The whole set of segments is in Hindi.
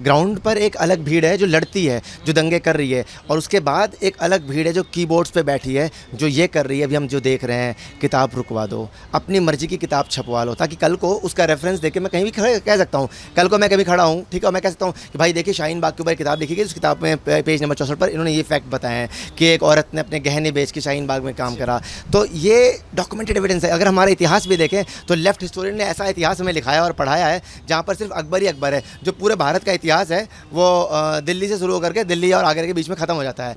ग्राउंड पर एक अलग भीड़ है जो लड़ती है, जो दंगे कर रही है, और उसके बाद एक अलग भीड़ है जो कीबोर्ड्स पे बैठी है, जो ये कर रही है। अभी हम जो देख रहे हैं, किताब रुकवा दो, अपनी मर्जी की किताब छपवा लो, ताकि कल को उसका रेफरेंस देके मैं कहीं भी कह सकता हूँ। कल को मैं कभी खड़ा हूँ, ठीक है, मैं कह सकता हूँ कि भाई देखिए शाहीन बाग के ऊपर किताब लिखी गई, उस किताब में पेज नंबर 64 पर इन्होंने ये फैक्ट बताए हैं कि एक औरत ने अपने गहने बेच के शाहीन बाग में काम करा। तो ये डॉक्यूमेंटेड एविडेंस है। अगर हमारा इतिहास भी देखें तो लेफ्ट हिस्टोरियन ने ऐसा इतिहास हमें लिखाया और पढ़ाया है जहाँ पर सिर्फ अकबर ही अकबर है। जो पूरे भारत का इतिहास है वो दिल्ली से शुरू होकर के दिल्ली और आगरा के बीच में ख़त्म हो जाता है।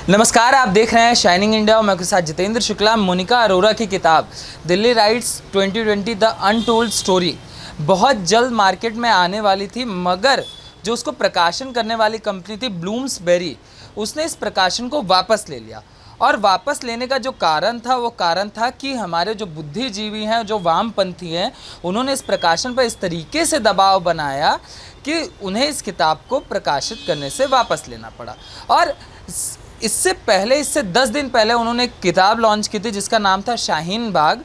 नमस्कार, आप देख रहे हैं शाइनिंग इंडिया और मैं आपके साथ जितेंद्र शुक्ला। मोनिका अरोरा की किताब Delhi rights 2020 the untold story बहुत जल्द मार्केट में आने वाली थी, मगर जो उसको प्रकाशन करने वाली कंपनी थी ब्लूम्सबेरी, उसने इस प्रकाशन को वापस ले लिया। और वापस लेने का जो कारण था वो कारण था कि हमारे जो बुद्धिजीवी हैं, जो वामपंथी हैं, उन्होंने इस प्रकाशन पर इस तरीके से दबाव बनाया कि उन्हें इस किताब को प्रकाशित करने से वापस लेना पड़ा। और इससे 10 दिन पहले उन्होंने एक किताब लॉन्च की थी जिसका नाम था शाहीन बाग,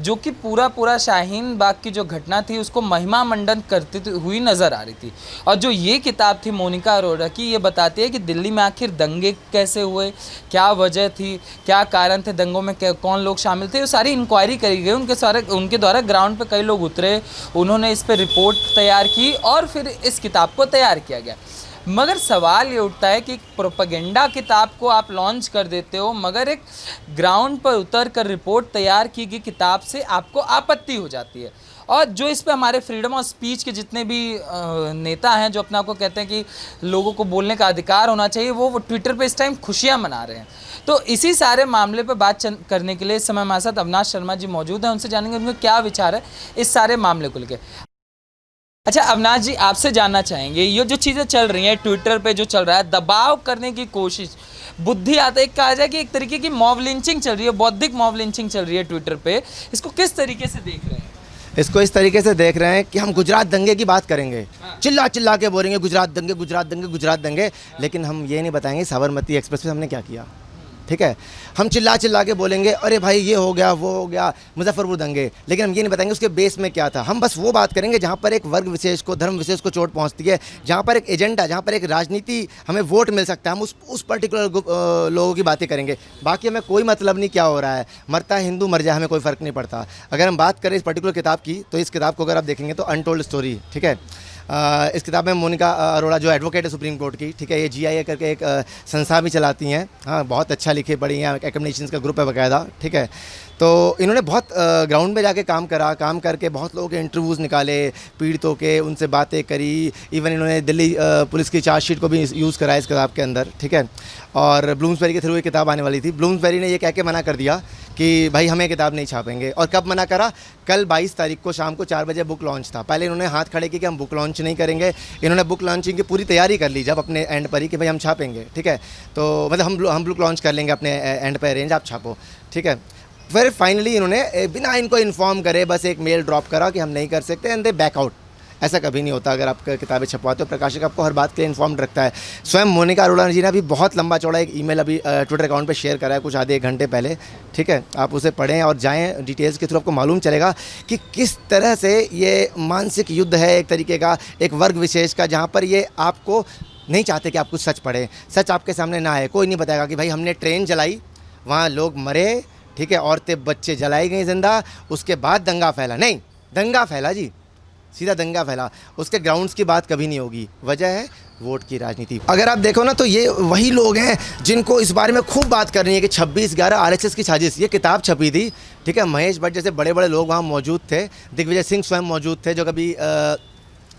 जो कि पूरा शाहीन बाग की जो घटना थी उसको महिमा मंडन करती हुई नज़र आ रही थी। और जो ये किताब थी मोनिका अरोरा की, ये बताती है कि दिल्ली में आखिर दंगे कैसे हुए, क्या वजह थी, क्या कारण थे दंगों में, कौन लोग शामिल थे, वो सारी इंक्वायरी करी गई। उनके द्वारा ग्राउंड पे कई लोग उतरे, उन्होंने इस पर रिपोर्ट तैयार की और फिर इस किताब को तैयार किया गया। मगर सवाल ये उठता है कि प्रोपेगेंडा किताब को आप लॉन्च कर देते हो, मगर एक ग्राउंड पर उतर कर रिपोर्ट तैयार की गई किताब से आपको आपत्ति हो जाती है। और जो इस पे हमारे फ्रीडम ऑफ स्पीच के जितने भी नेता हैं, जो अपने आप को कहते हैं कि लोगों को बोलने का अधिकार होना चाहिए, वो ट्विटर पे इस टाइम खुशियाँ मना रहे हैं। तो इसी सारे मामले पर बात करने के लिए इस समय हमारे साथ अविनाश शर्मा जी मौजूद हैं। उनसे जानेंगे उनका क्या विचार है इस सारे मामले को लेकर। अच्छा अविनाश जी, आपसे जानना चाहेंगे, ये जो चीज़ें चल रही हैं ट्विटर पे, जो चल रहा है दबाव करने की कोशिश, बुद्धि आता है, कहा जाए कि एक तरीके की मॉब लिंचिंग चल रही है, बौद्धिक मॉब लिंचिंग चल रही है ट्विटर पे, इसको किस तरीके से देख रहे हैं? इसको इस तरीके से देख रहे हैं कि हम गुजरात दंगे की बात करेंगे, चिल्ला चिल्ला के बोलेंगे गुजरात दंगे गुजरात दंगे गुजरात दंगे, लेकिन हम ये नहीं बताएंगे साबरमती एक्सप्रेस पे हमने क्या किया। ठीक है, हम चिल्ला चिल्ला के बोलेंगे अरे भाई ये हो गया वो हो गया मुजफ्फरपुर दंगे, लेकिन हम ये नहीं बताएंगे उसके बेस में क्या था। हम बस वो बात करेंगे जहाँ पर एक वर्ग विशेष को, धर्म विशेष को चोट पहुँचती है, जहाँ पर एक एजेंडा, जहाँ पर एक राजनीति, हमें वोट मिल सकता है, हम उस पर्टिकुलर लोगों की बातें करेंगे। बाकी हमें कोई मतलब नहीं क्या हो रहा है, मरता है हिंदू मर जाए, हमें कोई फ़र्क नहीं पड़ता। अगर हम बात करें इस पर्टिकुलर किताब की, तो इस किताब को अगर आप देखेंगे तो अनटोल्ड स्टोरी, ठीक है, इस किताब में मोनिका अरोड़ा जो एडवोकेट है सुप्रीम कोर्ट की, ठीक है, ये GIA करके एक संस्था भी चलाती हैं, हाँ, बहुत अच्छा लिखे पढ़ी हैं, एकेडमिशियंस का ग्रुप है बाकायदा, ठीक है। तो इन्होंने बहुत ग्राउंड में जाके काम करा, काम करके बहुत लोगों के इंटरव्यूज़ निकाले, पीड़ितों के, उनसे बातें करी, इवन इन्होंने दिल्ली पुलिस की चार्जशीट को भी यूज़ करा इस किताब के अंदर, ठीक है। और ब्लूम्सबेरी के थ्रू ये किताब आने वाली थी। ब्लूम्सबेरी ने ये कह के मना कर दिया कि भाई हमें किताब नहीं छापेंगे। और कब मना करा? कल 22 तारीख को शाम को 4 बजे बुक लॉन्च था। पहले इन्होंने हाथ खड़े किए कि हम बुक लॉन्च नहीं करेंगे, इन्होंने बुक लॉन्चिंग की पूरी तैयारी कर ली जब अपने एंड पर ही कि भाई हम छापेंगे, ठीक है, तो मतलब हम बुक लॉन्च कर लेंगे अपने एंड पर, अरेंज आप छापो, ठीक है। फिर फाइनली इन्होंने बिना इनको इन्फॉर्म करे बस एक मेल ड्रॉप करा कि हम नहीं कर सकते, एंड दे बैक आउट। ऐसा कभी नहीं होता, अगर आप किताबें छपवाते हो प्रकाशक आपको हर बात के लिए इन्फॉर्म्ड रखता है। स्वयं मोनिका अरोड़ा जी ने भी बहुत लंबा चौड़ा एक ईमेल अभी ट्विटर अकाउंट पे शेयर करा है कुछ आधे 1 घंटे पहले, ठीक है, आप उसे पढ़ें और जाएं, डिटेल्स के थ्रू आपको मालूम चलेगा कि किस तरह से ये मानसिक युद्ध है एक तरीके का, एक वर्ग विशेष का, जहाँ पर ये आपको नहीं चाहते कि आप कुछ सच पढ़ें, सच आपके सामने ना आए। कोई नहीं बताएगा कि भाई हमने ट्रेन जलाई, वहाँ लोग मरे, ठीक है, औरतें बच्चे जलाई गई जिंदा, उसके बाद दंगा फैला। नहीं, दंगा फैला जी, सीधा दंगा फैला, उसके ग्राउंड्स की बात कभी नहीं होगी। वजह है वोट की राजनीति। अगर आप देखो ना तो ये वही लोग हैं जिनको इस बारे में खूब बात करनी है कि 26/11 RSS की साजिश। ये किताब छपी थी, ठीक है, महेश भट्ट जैसे बड़े बड़े लोग वहाँ मौजूद थे, दिग्विजय सिंह स्वयं मौजूद थे जो कभी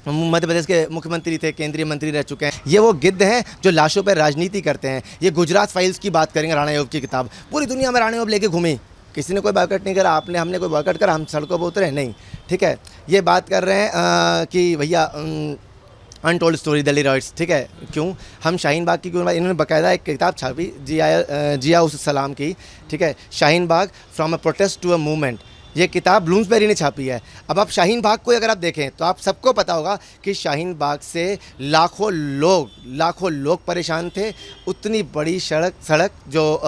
मध्य प्रदेश के मुख्यमंत्री थे, केंद्रीय मंत्री रह चुके हैं। ये वो गिद्ध हैं जो लाशों पर राजनीति करते हैं। ये गुजरात फाइल्स की बात करेंगे, राणा अय्यूब की किताब, पूरी दुनिया में राणा अय्यूब लेके घूमी, किसी ने कोई बॉयकॉट नहीं करा, हमने कोई बॉयकॉट करा, हम सड़कों पर उतरे नहीं, ठीक है। ये बात कर रहे हैं कि भैया अनटोल्ड स्टोरी दिल्ली राइट्स, ठीक है, क्यों हम शाहीन बाग की क्यों, इन्होंने बाकायदा एक किताब छापी जिया उस सलाम की, ठीक है, Shaheen Bagh from a protest to a movement. ये किताब ब्लूम्सबेरी ने छापी है। अब आप शाहीन बाग को अगर आप देखें तो आप सबको पता होगा कि शाहीन बाग से लाखों लोग परेशान थे। उतनी बड़ी सड़क जो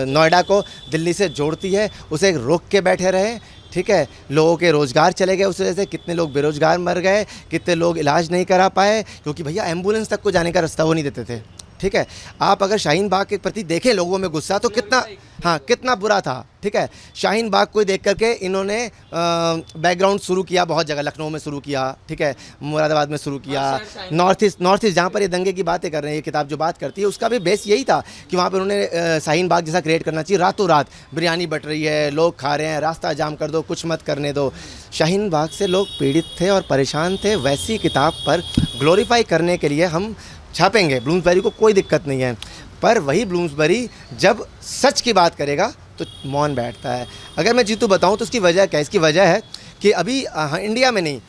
नोएडा को दिल्ली से जोड़ती है, उसे रोक के बैठे रहे, ठीक है, लोगों के रोज़गार चले गए उस वजह से, कितने लोग बेरोज़गार मर गए, कितने लोग इलाज नहीं करा पाए, क्योंकि भैया एम्बुलेंस तक को जाने का रास्ता वो नहीं देते थे। ठीक है, आप अगर शाहीन बाग के प्रति देखें लोगों में गुस्सा तो कितना, हाँ कितना बुरा था। ठीक है, शाहीन बाग को देख करके इन्होंने बैकग्राउंड शुरू किया, बहुत जगह लखनऊ में शुरू किया, ठीक है, मुरादाबाद में शुरू किया, नॉर्थ ईस्ट जहाँ पर ये दंगे की बातें कर रहे हैं, ये किताब जो बात करती है उसका भी बेस यही था कि वहाँ पर उन्होंने शाहीन बाग जैसा क्रिएट करना चाहिए। रातों रात बिरयानी बट रही है, लोग खा रहे हैं, रास्ता जाम कर दो, कुछ मत करने दो। शाहीन बाग से लोग पीड़ित थे और परेशान थे, वैसी किताब पर ग्लोरीफाई करने के लिए हम छापेंगे। ब्लूम्सबेरी को कोई दिक्कत नहीं है, पर वही ब्लूम्सबेरी जब सच की बात करेगा तो मौन बैठता है। अगर मैं जीतू बताऊं तो उसकी वजह क्या है? इसकी वजह है कि अभी इंडिया में नहीं,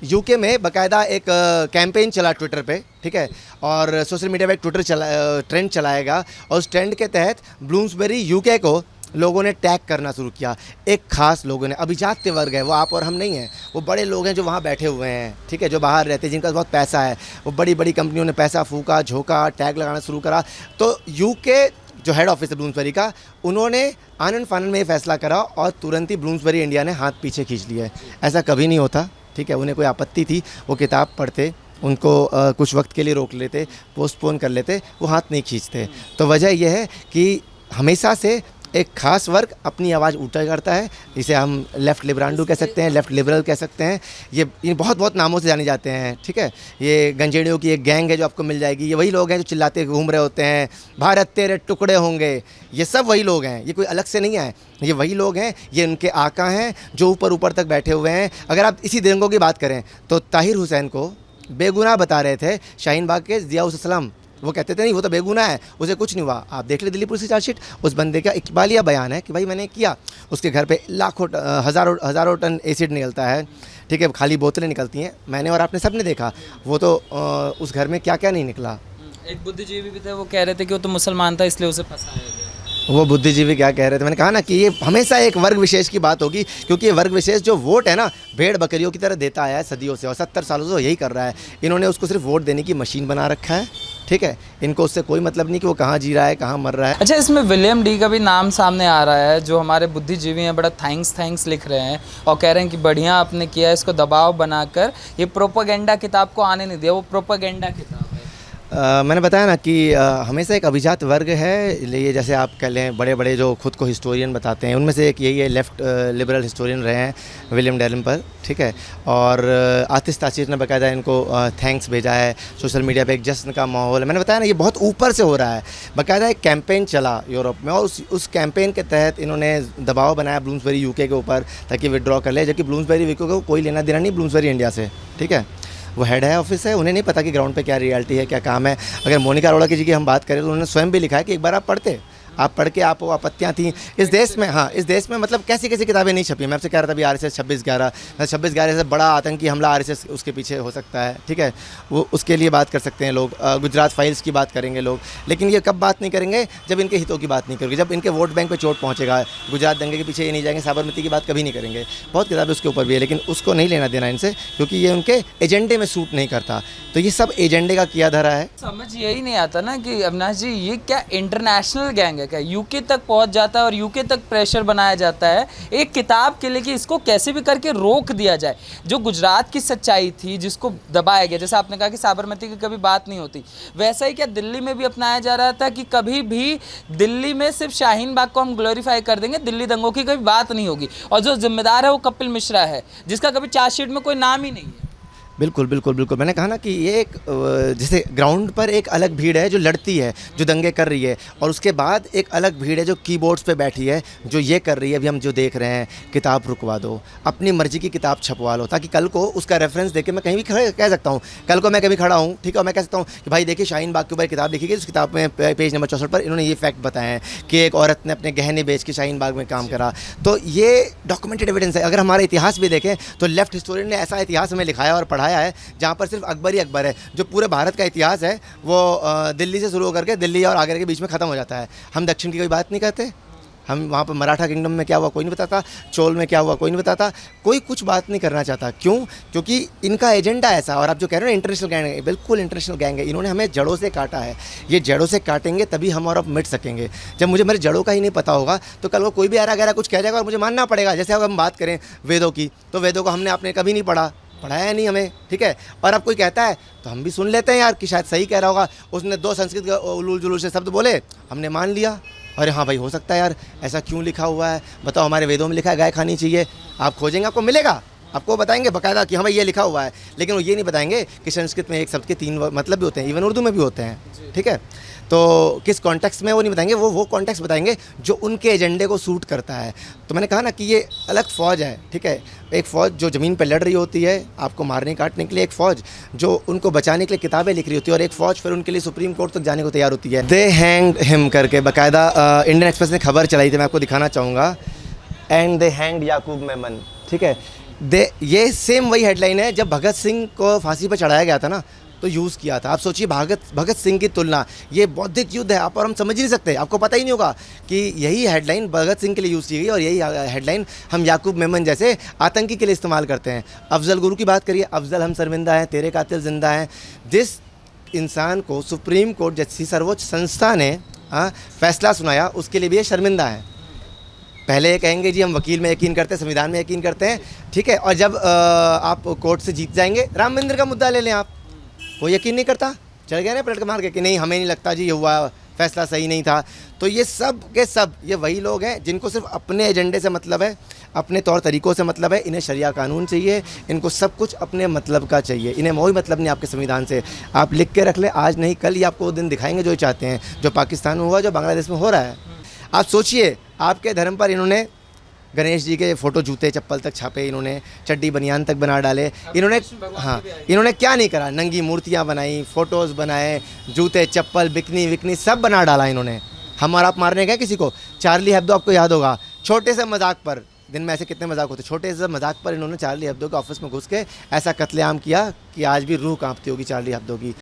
यूके में बाकायदा एक कैंपेन चला ट्विटर पे, ठीक है, और सोशल मीडिया पे एक ट्रेंड चलाएगा, और उस ट्रेंड के तहत ब्लूम्सबेरी यूके को लोगों ने टैग करना शुरू किया। एक खास लोगों ने, अभिजात्य वर्ग है, वो आप और हम नहीं हैं, वो बड़े लोग हैं जो वहाँ बैठे हुए हैं, ठीक है, जो बाहर रहते हैं, जिनका बहुत पैसा है, वो बड़ी बड़ी कंपनियों ने पैसा फूका, झोंका, टैग लगाना शुरू करा। तो यूके जो हेड ऑफिस है ब्लूम्सबेरी का, उन्होंने आनन फानन में ये फैसला करा और तुरंत ही ब्लूम्सबेरी इंडिया ने हाथ पीछे खींच लिया है। ऐसा कभी नहीं होता, ठीक है, उन्हें कोई आपत्ति थी, वो किताब पढ़ते, उनको कुछ वक्त के लिए रोक लेते, पोस्टपोन कर लेते, वो हाथ नहीं खींचते। तो वजह यह है कि हमेशा से एक खास वर्ग अपनी आवाज़ ऊँचा करता है, इसे हम लेफ़्ट लिबरांडू कह सकते हैं, लेफ़्ट लिबरल कह सकते हैं, ये बहुत नामों से जाने जाते हैं। ठीक है, ये गंजेड़ियों की एक गैंग है जो आपको मिल जाएगी, ये वही लोग हैं जो चिल्लाते घूम रहे होते हैं, भारत तेरे टुकड़े होंगे, ये सब वही लोग हैं, ये कोई अलग से नहीं आए, ये वही लोग हैं, ये उनके आका हैं जो ऊपर तक बैठे हुए हैं। अगर आप इसी दंगों की बात करें तो ताहिर हुसैन को बेगुनाह बता रहे थे शाहीन बाग के ज़िया-उस सलाम, वो कहते थे नहीं वो तो बेगुनाह है, उसे कुछ नहीं हुआ। आप देख ले दिल्ली पुलिस की चार्जशीट, उस बंदे का इकबालिया बयान है कि भाई मैंने किया, उसके घर पे लाखों हज़ारों टन एसिड निकलता है, ठीक है, खाली बोतलें निकलती हैं, मैंने और आपने सब ने देखा, वो तो उस घर में क्या क्या नहीं निकला। एक बुद्धिजीवी भी थे, वो कह रहे थे कि वो तो मुसलमान था इसलिए उसे फंसाया गया। वो बुद्धिजीवी क्या कह रहे थे? मैंने कहा ना कि ये हमेशा एक वर्ग विशेष की बात होगी, क्योंकि ये वर्ग विशेष जो वोट है ना, भेड़ बकरियों की तरह देता आया है सदियों से, और 70 सालों से यही कर रहा है। इन्होंने उसको सिर्फ वोट देने की मशीन बना रखा है, ठीक है, इनको उससे कोई मतलब नहीं कि वो कहाँ जी रहा है, कहाँ मर रहा है। अच्छा, इसमें विलियम डी का भी नाम सामने आ रहा है, जो हमारे बुद्धिजीवी हैं, बड़ा थैंक्स लिख रहे हैं और कह रहे हैं कि बढ़िया आपने किया, इसको दबाव बनाकर ये प्रोपेगेंडा किताब को आने नहीं दिया, वो प्रोपेगेंडा किताब है। मैंने बताया ना कि हमेशा एक अभिजात वर्ग है, ये जैसे आप कह लें बड़े बड़े जो खुद को हिस्टोरियन बताते हैं, उनमें से एक यही है, लेफ़्ट लिबरल हिस्टोरियन रहे हैं विलियम डैलिम्पर, ठीक है, और आतिश तासीर ने बाकायदा इनको थैंक्स भेजा है, सोशल मीडिया पे एक जश्न का माहौल है। मैंने बताया ना ये बहुत ऊपर से हो रहा है, बाकायदा एक कैंपेन चला यूरोप में, और उस कैंपेन के तहत इन्होंने दबाव बनाया ब्लूम्सबेरी यूके के ऊपर ताकि विड्रॉ कर ले, जबकि ब्लूम्सबेरी यूके को कोई लेना देना नहीं ब्लूम्सबेरी इंडिया से, ठीक है, वो हेड है, ऑफिस है, उन्हें नहीं पता कि ग्राउंड पे क्या रियलिटी है, क्या काम है। अगर मोनिका अरोड़ा जी की हम बात करें तो उन्होंने स्वयं भी लिखा है कि एक बार आप पढ़ते, आप पढ़ के आपको आपत्तियाँ थी इस देश में, हाँ इस देश में मतलब कैसी कैसी किताबें नहीं छपी। मैं आपसे कह रहा था अभी RSS 26/11 से बड़ा आतंकी हमला RSS उसके पीछे हो सकता है, ठीक है, वो उसके लिए बात कर सकते हैं लोग, गुजरात फाइल्स की बात करेंगे लोग, लेकिन ये कब बात नहीं करेंगे जब इनके हितों की बात नहीं करेंगे, जब इनके वोट बैंक पे चोट पहुँचेगा। गुजरात दंगे के पीछे ये नहीं जाएंगे, साबरमती की बात कभी नहीं करेंगे, बहुत किताबें उसके ऊपर भी है, लेकिन उसको नहीं लेना देना इनसे, क्योंकि ये उनके एजेंडे में सूट नहीं करता। तो ये सब एजेंडे का किया धरा है। समझ यही नहीं आता ना कि अविनाश जी ये क्या इंटरनेशनल गैंग है क्या, यूके तक पहुंच जाता है और यूके तक प्रेशर बनाया जाता है एक किताब के लिए कि इसको कैसे भी करके रोक दिया जाए। जो गुजरात की सच्चाई थी जिसको दबाया गया, जैसे आपने कहा कि साबरमती की कभी बात नहीं होती, वैसा ही क्या दिल्ली में भी अपनाया जा रहा था कि कभी भी दिल्ली में सिर्फ शाहीन बाग को हम ग्लोरीफाई कर देंगे, दिल्ली दंगों की कभी बात नहीं होगी, और जो जिम्मेदार है वो कपिल मिश्रा है जिसका कभी चार्जशीट में कोई नाम ही नहीं है। बिल्कुल बिल्कुल बिल्कुल, मैंने कहा ना कि ये एक जैसे ग्राउंड पर एक अलग भीड़ है जो लड़ती है, जो दंगे कर रही है, और उसके बाद एक अलग भीड़ है जो कीबोर्ड्स पे बैठी है, जो ये कर रही है अभी हम जो देख रहे हैं, किताब रुकवा दो, अपनी मर्जी की किताब छपवा लो, ताकि कल को उसका रेफरेंस देके मैं कहीं भी कह सकता हूँ, कल को मैं कभी खड़ा हूँ, ठीक है, मैं कह सकता हूँ कि भाई देखिए शाहीन बाग के ऊपर किताब लिखी गई, उस किताब में पेज नंबर 64 पर इन्होंने ये फैक्ट बताए हैं कि एक औरत ने अपने गहने बेच के शाहीन बाग में काम करा। तो ये डॉक्यूमेंटेड एविडेंस है। अगर हमारा इतिहास भी देखें तो लेफ्ट हिस्टोरियन ने ऐसा इतिहास हमें लिखाया और पढ़ाया है जहाँ पर सिर्फ अकबर ही अकबर है। जो पूरे भारत का इतिहास है वो दिल्ली से शुरू होकर के दिल्ली और आगरा के बीच में ख़त्म हो जाता है। हम दक्षिण की कोई बात नहीं करते, हम वहाँ पर मराठा किंगडम में क्या हुआ कोई नहीं बताता, चोल में क्या हुआ कोई नहीं बताता, कोई कुछ बात नहीं करना चाहता। क्यों? क्योंकि इनका एजेंडा ऐसा। और आप जो कह रहे हो ना इंटरनेशनल गैंग है, बिल्कुल इंटरनेशनल गैंग है। इन्होंने हमें जड़ों से काटा है। ये जड़ों से काटेंगे तभी हम और अब मिट सकेंगे। जब मुझे मेरे जड़ों का ही नहीं पता होगा तो कल वो कोई भी ऐरा गैरा कुछ कह जाएगा और मुझे मानना पड़ेगा। जैसे अब हम बात करें वेदों की, तो वेदों को हमने आपने कभी नहीं पढ़ाया नहीं हमें, ठीक है। और अब कोई कहता है तो हम भी सुन लेते हैं यार कि शायद सही कह रहा होगा, उसने 2 संस्कृत के उलूल जुलूल से शब्द बोले, हमने मान लिया। अरे हाँ भाई, हो सकता है यार, ऐसा क्यों लिखा हुआ है बताओ, हमारे वेदों में लिखा है गाय खानी चाहिए। आप खोजेंगे आपको मिलेगा, आपको बताएंगे बाकायदा कि हाँ भाई ये लिखा हुआ है। लेकिन वो ये नहीं बताएंगे कि संस्कृत में एक शब्द के 3 मतलब भी होते हैं, इवन उर्दू में भी होते हैं, ठीक है। तो किस कॉन्टेक्स्ट में वो नहीं बताएंगे, वो कॉन्टेक्स्ट बताएंगे जो उनके एजेंडे को सूट करता है। तो मैंने कहा ना कि ये अलग फ़ौज है, ठीक है। एक फ़ौज जो ज़मीन पर लड़ रही होती है आपको मारने काटने के लिए, एक फ़ौज जो उनको बचाने के लिए किताबें लिख रही होती है, और एक फ़ौज फिर उनके लिए सुप्रीम कोर्ट तक जाने को तैयार होती है। दे हैंग्ड हिम करके बाकायदा इंडियन एक्सप्रेस ने खबर चलाई थी, मैं आपको दिखाना चाहूँगा। एंड दे हैंग्ड याकूब मेमन, ठीक है। ये सेम वही हेडलाइन है जब भगत सिंह को फांसी पर चढ़ाया गया था ना, तो यूज़ किया था। आप सोचिए भगत सिंह की तुलना, ये बौद्धिक युद्ध है, आप और हम समझ ही नहीं सकते, आपको पता ही नहीं होगा कि यही हेडलाइन भगत सिंह के लिए यूज़ की गई और यही हेडलाइन हम याकूब मेमन जैसे आतंकी के लिए इस्तेमाल करते हैं। अफजल गुरु की बात करिए, अफजल हम शर्मिंदा हैं, तेरे कातिल जिंदा हैं। जिस इंसान को सुप्रीम कोर्ट जैसी सर्वोच्च संस्था ने फैसला सुनाया, उसके लिए भी ये शर्मिंदा है। पहले ये कहेंगे जी हम वकील में यकीन करते हैं, संविधान में यकीन करते हैं, ठीक है। और जब आप कोर्ट से जीत जाएंगे, राम मंदिर का मुद्दा ले लें आप, कोई यकीन नहीं करता, चल गया ना पलट के मार के कि नहीं हमें नहीं लगता जी ये हुआ फैसला सही नहीं था। तो ये सब के सब ये वही लोग हैं जिनको सिर्फ अपने एजेंडे से मतलब है, अपने तौर तरीक़ों से मतलब है। इन्हें शरिया कानून चाहिए, इनको सब कुछ अपने मतलब का चाहिए, इन्हें कोई मतलब नहीं आपके संविधान से। आप लिख के रख ले, आज नहीं कल ये आपको वो दिन दिखाएंगे जो चाहते हैं, जो पाकिस्तान में हुआ, जो बांग्लादेश में हो रहा है। आप सोचिए, आपके धर्म पर इन्होंने गणेश जी के फ़ोटो जूते चप्पल तक छापे, इन्होंने चड्डी बनियान तक बना डाले, इन्होंने इन्होंने क्या नहीं करा, नंगी मूर्तियाँ बनाई, फ़ोटोज़ बनाए, जूते चप्पल बिकनी सब बना डाला इन्होंने। हम और आप मारने गए किसी को, चार्ली हेब्दो आपको याद होगा, छोटे से मजाक पर, दिन में ऐसे कितने मजाक होते, छोटे से मजाक पर इन्होंने चार्ली हेब्दो के ऑफिस में घुस के ऐसा कत्लेआम किया कि आज भी रूह कांपती होगी चार्ली हेब्दो की।